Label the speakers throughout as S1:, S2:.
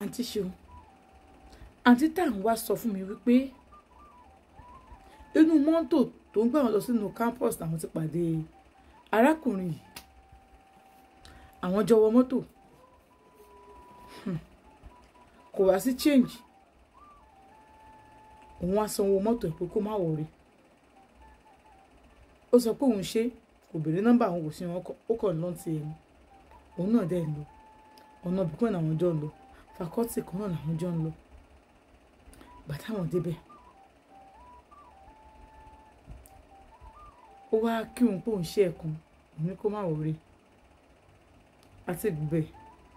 S1: àǹtí ṣeun àǹtí tá à ń wá sọ fún mi wípé inú mọ́tò tó ń gbà wọn lọ sínú campus làwọn ti pàdé arákùnrin yìí. Àwọn jọ wọ mọ́tò kò wá sí change, òun wá sanwó mọ́tò ẹ̀ pé kó má wọrí. Ó sọ pé òun ṣe kò béèrè nọ́mbà àwọn kò sí wọn, ó kàn lọ́n ti ẹni òun náà dẹ̀ ń lọ ọ̀nà ibìkan làwọn jọ ń lọ, fakọ́tì kan náà làwọn jọ ń lọ. Bàtà wọn débẹ̀ ó wá kí òun pé òun ṣe ẹ̀kan òun ní kó má wọrí. Àti gbẹ̀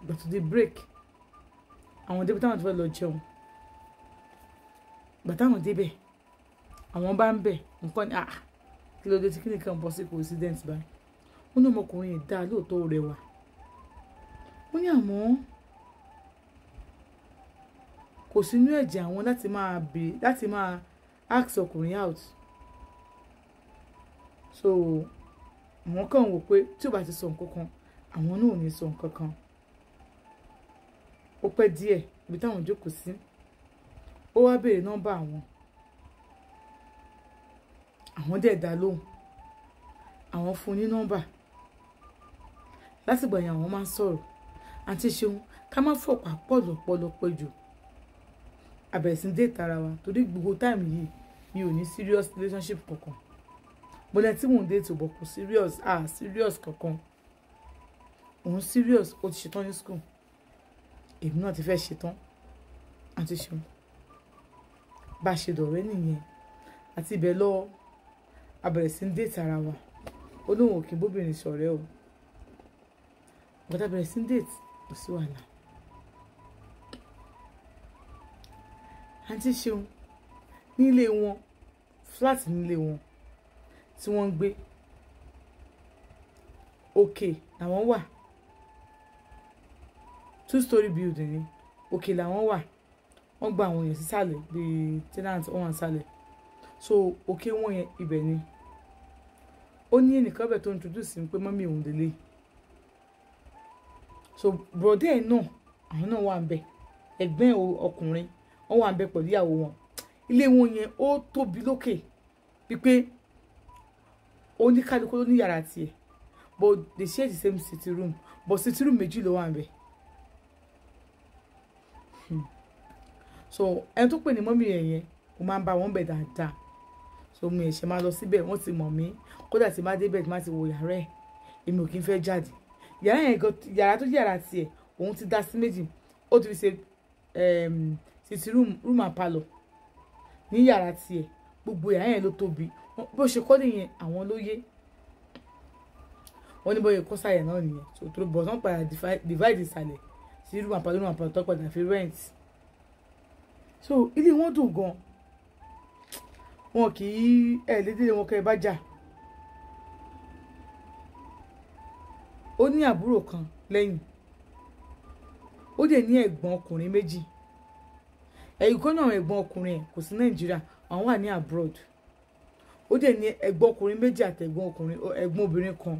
S1: ìgbà tó di break àwọn débi táwọn ti fẹ́ lọ jẹun. Bàtà wọn débẹ̀ àwọn bá ń bẹ̀ nǹkan ní kí ló dé tí kíni kan bọ́ sí coincidence báyìí. Ó ní ọmọkùnrin yìí dá lóòótọ́ rẹwà. Ó ní àmọ́ kò sínú ẹ̀jẹ̀ àwọn láti máa ask ọkùnrin out. So àwọn kan wò pé tí ó bá ti sọ nǹkan kan àwọn náà ò ní sọ nǹkan kan. Ó pẹ́ díẹ̀ ibi táwọn jókòó sí ó wá béèrè nọ́mbà àwọn dẹ̀ dá lóhùn, àwọn fún un ní nọ́mbà. Látìgbà yẹn àwọn máa ń sọ̀rọ̀. Àǹtí ṣeun ká má fọ̀pá pọ̀lọpọ̀lọpọ̀ jù. Àbẹ̀rẹ̀ sí date ara wa torí gbogbo time yìí mi ò ní serious relationship kankan. Mo lẹ tí mò ń date bọ̀ kò serious kankan. Òun serious ó ti ṣetán ní school, èmi náà ti fẹ́ ṣetán. Àǹtí ṣeun bá ṣe dọ̀rẹ́ nìyẹn àti ibẹ̀ lọ àbẹ̀rẹ̀ sí date ara wa. Ó lóun ò kí bóbìnrin ṣọ̀rẹ́ o, bàtà bẹ̀rẹ̀ sí date kò sí wàhálà. Àǹtí ṣeun nílé wọn flat nílé wọn tí wọ́n ń gbé òkè làwọn wà, 2-story building ni òkè làwọn wà. Wọ́n gba àwọn èèyàn sísàlẹ̀ bíi tenant wọ́n wà nísàlẹ̀, so òkè wọn yẹn ibẹ̀ ni. Ó ní ẹnìkan bẹ̀ tó introduce mi pé mọ́mí òun délé. So brother ẹ̀ náà àwọn náà wà ń bẹ̀, ẹ̀gbọ́n ọkùnrin wọ́n wà ń bẹ̀ pẹ̀lú ìyàwó wọn. Ilé wọn yẹn ó tóbi lókè wípé oníkálukú ló ní yàrá tiẹ̀, but they share the same sitting room, but sitting room méjì ló wà ń bẹ̀. So ẹni tó pè ní mọ́mí yẹn mo máa ń bá wọn bẹ̀ dáadáa. So mo ẹ̀ṣẹ̀ máa lọ síbẹ̀, wọ́n ti mọ̀ mí, kódà tí má débẹ̀ tí má ti wo yàrá ẹ̀ èmi ò kí ń fẹ́ jáde. Yàrá yẹn gan, yàrá tó jẹ́ yàrá tiẹ̀ òun ti dá sí méjì, ó ti fi ṣe sitting room and parlour ní yàrá tiẹ̀. Gbogbo yàrá yẹn ló tóbi, bó ṣe kọ́ nìyẹn àwọn ló yé. Wọ́n ní bóyá kọ́sà yẹn náà nìyẹn. So tó bọ̀ wọ́n padà divide ìsàlẹ̀ sí room and parlour tó padà fi rent. So ilé wọn dùn gan, wọn kì í lédè wọn kẹ́ ẹ bá jà. Ó ní àbúrò kan lẹ́yìn, ó dẹ̀ ní ẹ̀gbọ́n ọkùnrin méjì. Ẹ̀yìn kan náà ẹ̀gbọ́n ọkùnrin ẹ̀ kò sí Nàìjíríà, àwọn wà ní abroad. Ó dẹ̀ ní ẹ̀gbọ́n ọkùnrin méjì àti ẹ̀gbọ́n obìnrin kan.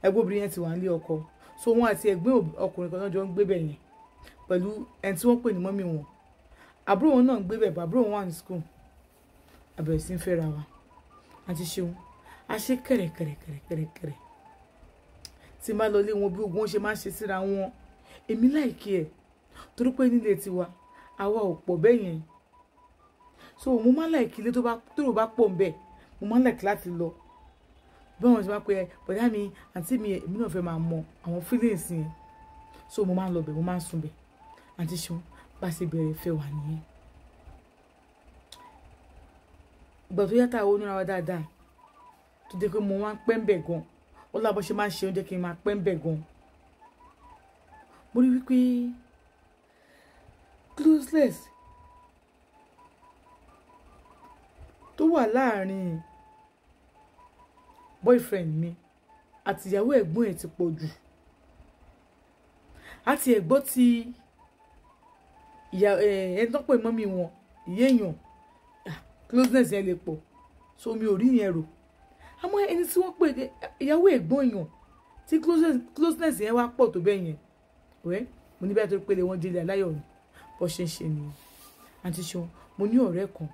S1: Ẹ̀gbọ́n obìnrin yẹn ti wà nílé ọkọ, so wọn àti ẹ̀gbọ́n ọkùnrin kan náà jọ ń gbé bẹ̀ yẹn pẹ̀lú ẹni tí wọ́n pè ní mọ́mí wọn. Àbúrò wọn náà ń gbé bẹ̀, àbúrò wọn wà ní school. Àbẹ̀rẹ̀ sí ń fẹ́ra wa. Àǹtí ṣeun a ṣe kẹ̀rẹ̀kẹ̀rẹ̀ tí n bá lọ lé wọn bí ogun wọn ṣe máa ń ṣe síra wọn. Èmi láìkí ẹ̀ torí pé nílé tiwa àwa ò pọ̀ bẹ́ẹ̀ yẹn. So mo máa láìkí ilé tó bá pọ̀ ń bẹ̀, mo máa láìkí láti lọ. Bí wọ́n ti máa pe bọ̀dá mi àǹtí mi, èmi náà fẹ́ máa mọ àwọn feelings yẹn. So mo máa ń lọ bẹ̀, mo máa ń sùn bẹ̀. Àǹtí ṣeun bá ṣe bẹ̀rẹ̀ fẹ́ wà nìyẹn. Ìgbà tó yàtọ̀ àwọn onírà wa dáadáa tó dé pé mo máa ń pẹ́ ń bẹ̀ gan. Ó lábọ́ ṣe máa ń ṣe oúnjẹ kí n máa pẹ́ ń bẹ̀ gan. Mo rí wípé closeness tó wà láàrin boyfriend mi àti ìyàwó ẹ̀gbọ́n ẹ̀ ti pọ̀ jù. Àti ẹ̀gbọ́n ti ẹni tó pè mọ́mí wọn ìyá èèyàn closeness yẹn lè pọ̀, so mi ò rí yẹn rò. Àmọ́ ẹni tí wọ́n pè ìyàwó ẹ̀gbọ́n èèyàn tí closeness yẹn wá pọ̀ tó bẹ́ẹ̀ yẹn, mo ní bẹ́ẹ̀ tó pélé wọn délé aláyọ̀ ni. bó ṣe ń ṣe nìyẹn. Àǹtí Ṣeun, mo ní ọ̀rẹ́ kan,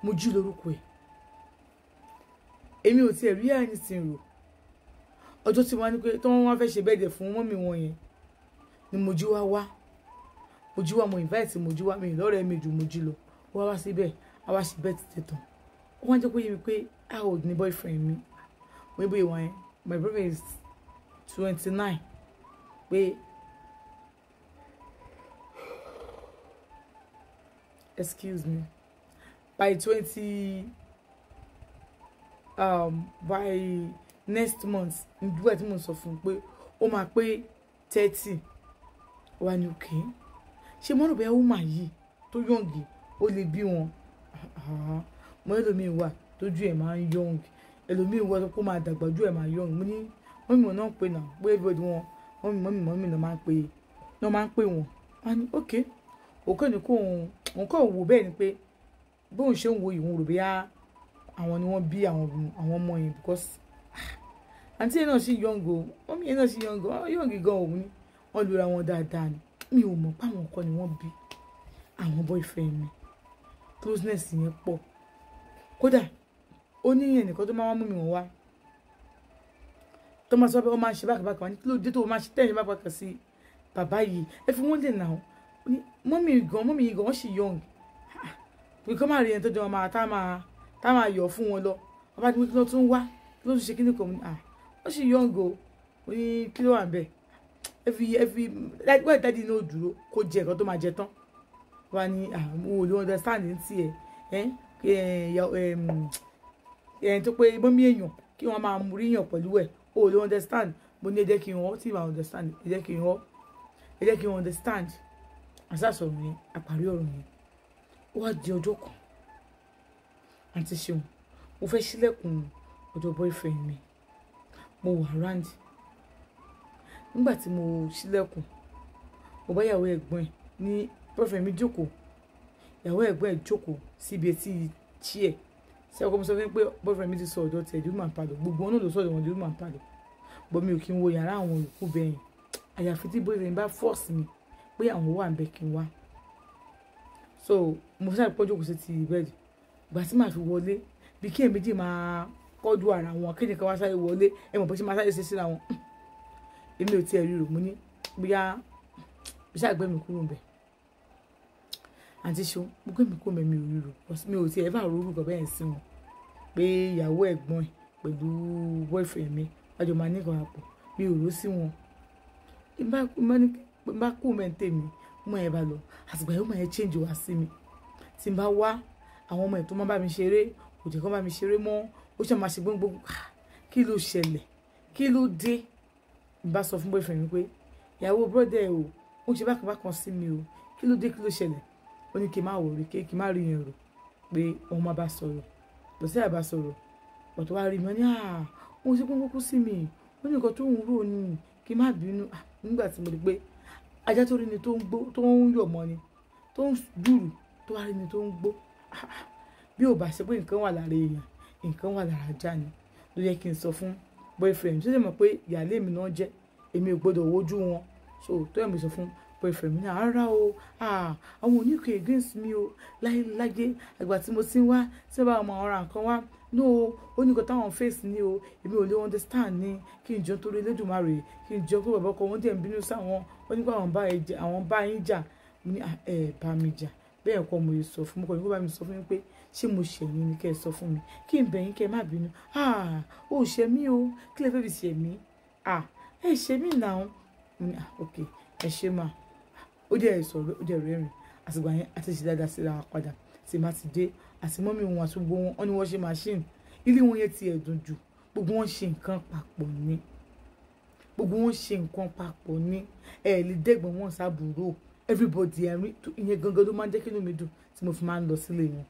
S1: Mojí lórúkọ ẹ̀. Èmi ò tiẹ̀ rí anything rò. Ọjọ́ tí wọ́n ní pé tí wọ́n wá fẹ́ ṣe birthday fún mọ́mì wọn yẹn ni Mojí wá wá. Mojí wá, mo invite Mojí wá, mi lọ́rẹ̀ẹ́ mi ju Mojí lọ. Ó wá síbẹ̀, a wá ṣe birthday tán. Ó wá jẹ́ kó yé mi pé how old ni boyfriend mi. Mo ní bóyá wọ́n yẹn, my brother is 29. Pé excuse me, by next month nígbà tí mo sọ fún un pé ó máa pé 30. Wá ní okay, ṣé mo rò bóyá woman yìí tó yọ̀ǹgì ó lè bí wọn. Mo ẹlòmíì wà tójú ẹ̀ máa ń yọ̀ǹgì, ẹlòmíì wà tó kó máa dàgbà ojú ẹ̀ máa yọ̀ǹgì. Mo ní mọ́mì wọn náà pé náà pé everybody wọn mọ́mì náà máa ń pè wọ́n. Wá ní okay, òkè ní kó òun kọ́ wò bẹ́ẹ̀ ni pé bóun ṣe ń wo ìwọ̀n rò bóyá àwọn ni wọ́n bí àwọn ọmọ yẹn because àǹtí yẹn náà sì yọ̀ǹgì o, mọ́mì yẹn náà sì yọ̀ǹgì gan òun ni wọ́n lura wọn dáadáa ni. Mi ò mọ̀ pé àwọn ọkọ ni wọ́n bí àwọn boyfriend mi. Closeness yẹn pọ̀. Kódà ó ní ẹnìkan tó máa wá mú mi wọ́n wá tó máa sọ pé ó máa ń ṣe bákàbákà wá ní kí ló dé tó máa ṣe tẹ́yìn bákàbákà sí bàbá yìí, ẹ fi wọ́n lè nà ó. Mọ́mì yìí gan wọ́n sì yọ̀ǹgì pé kọ́ máa rí ẹni tó jọ máa tá máa yọ̀ fún wọn lọ. Bàbá tí wọ́n tún wá kí ló tún ṣe kí ní kò ní wọ́n sì yọ̀ǹgì o. Ó ní kí ló wà ń bẹ̀ ẹ fi wẹ́ẹ̀ tẹ́dí ní òdúró kó jẹ ẹ̀kọ́ tó máa jẹ tán. Wá ní mo ò lè understand ní tiẹ̀ ẹni tó pé mọ́mì èèyàn kí wọ́n máa mú ríyàn pẹ̀lú ẹ̀ o ò lè understand. Mo ní ẹ jẹ́ kí wọ́n tí máa understand ẹ jẹ́ kí wọ́n understand. Àṣàṣọ̀rọ̀ yẹn àparí ọ̀rọ̀ yẹn. Ó wá di ọjọ́ kan, Àǹtí Ṣeun, mo fẹ́ ṣílẹ̀kùn ọ̀dọ̀ boyfriend mi, mo wà round. Nígbà tí mo ṣílẹ̀kùn, mo bá ìyàwó ẹ̀gbọ́n ẹ̀ ní boyfriend mi jókòó, ìyàwó ẹ̀gbọ́n ẹ̀ jókòó síbi etí chair. Ṣé ọkọ mi sọ fún mi pé boyfriend mi ti sọ ọ̀dọ̀ tẹ̀ dúró máa ń padà, gbogbo wọn náà ló sọ ọ̀dọ̀ wọn dúró máa ń padà. Bọ́ mi ò kí n wo yàrá àwọn olùkú bẹ́yìn. Àyàfi tí boyfriend bá force mi pé àwọn wà ń bẹ kí n wá. So mo sáré pọ́jú kò sí ti bẹ́ẹ̀dì. Ìgbà tí màá fi wọlé bí kí èmi dì máa kọ́jú ara wọn kí nìkan wá sáré wọlé ẹ mọ̀ bó ṣe máa sáré ṣe síra wọn. Èmi ò tiẹ̀ rí rò, mo ní bóyá bí ṣáà gbé mi kúrò ńbẹ̀. Àǹtí Ṣeun, mo gbé mi kúrò ńbẹ̀ mi ò rí rò, mi ò tiẹ̀ bá rò rúkọ bẹ́ẹ̀ sí wọn pé ìyàwó ẹ̀gbọ́n ẹ̀ pẹ̀lú boyfriend mi wájú máa ní ìkọ̀rọ̀ àpò, mi ò rò sí wọn. Bá kú mẹ́ǹtẹ̀ mi mo ẹ̀ bá lọ àtìgbà yóò máa change wá sí mi. Tí n bá wá àwọn ọmọ ẹ̀ tó máa bá mi ṣeré kò jẹ́ kó bá mi ṣeré mọ́, ó ṣe máa ṣe gbóngbóng. Kí ló ṣẹlẹ̀, kí ló dé? N bá sọ fún boyfriend mi pé ìyàwó brother ẹ̀ o ó ṣe bákan sí mi o, kí ló dé, kí ló ṣẹlẹ̀? Ó ní kí n má wọrí kí n má rí yẹn rò pé òun máa bá sọ̀rọ̀ lọ sí àbá sọ̀rọ̀. Ọ̀tọ̀ wá rí mi ní òun ṣe gbóngbóng sí mi, ó ní nǹkan tó ń rò ní kí n má bínú. Nígbà tí mo rí pé ajá tó rí ni tó ń gbó tó ń yọ̀ mọ́ ni tó ń dùrù tó wá rí ni tó ń gbó. Bí ò bá ṣe pé nǹkan wà lára èèyàn nǹkan wà lára ajá ni ló yẹ kí n sọ fún boyfriend. Ṣé ṣe mọ̀ pé ìyáálé mi náà jẹ́, èmi ò gbọ́dọ̀ wojú wọn. So tó yẹ mi sọ fún boyfriend mi ní ara o àwọn oníkè against mi o láyé àgbà tí mo ti ń wá tí wọ́n bá ọmọ ọ̀ràn kan wá no ó ní nǹkan táwọn face ni o, èmi ò lè understand ni kí n jọ torí Elédùmarè kí n jọ pé bàbá ọkọ wọn dẹ̀ ń bínú sáwọn ó ní pé àwọn bá yín jà. Mo ní bá mi jà bẹ́ẹ̀ kọ́ mo yẹ sọ fún mi kọ́ ni kó bá mi sọ fún mi pé ṣé mo ṣẹ̀yìn ni kẹ́ ẹ sọ fún mi kí n bẹ̀yìn kẹ́ ẹ má bínú. Ó ṣe mí o, kí lè fẹ́ fi ṣe mí? Ẹ ṣe mí náà. Ok ẹ ṣe máa. Ó dẹ̀ sọ̀rọ̀ ó dẹ̀ rẹ́rìn. Àtìgbà yẹn àti ṣe dáadáa síra wa padà tí má ti dé àti mọ́mì wọn àti gbogbo wọn ní wọ́n ṣe machine ilé wọn yẹn ti ẹ̀dùn jù. Gbogbo wọn ṣe nǹkan papọ̀ ni. Ẹ lè dẹ́gbọ̀n wọn sábúrò everybody ẹ̀rín ìyẹn gangan ló máa ń jẹ́ kí inú mi dùn tí mo fi máa ń lọ sílé wọn.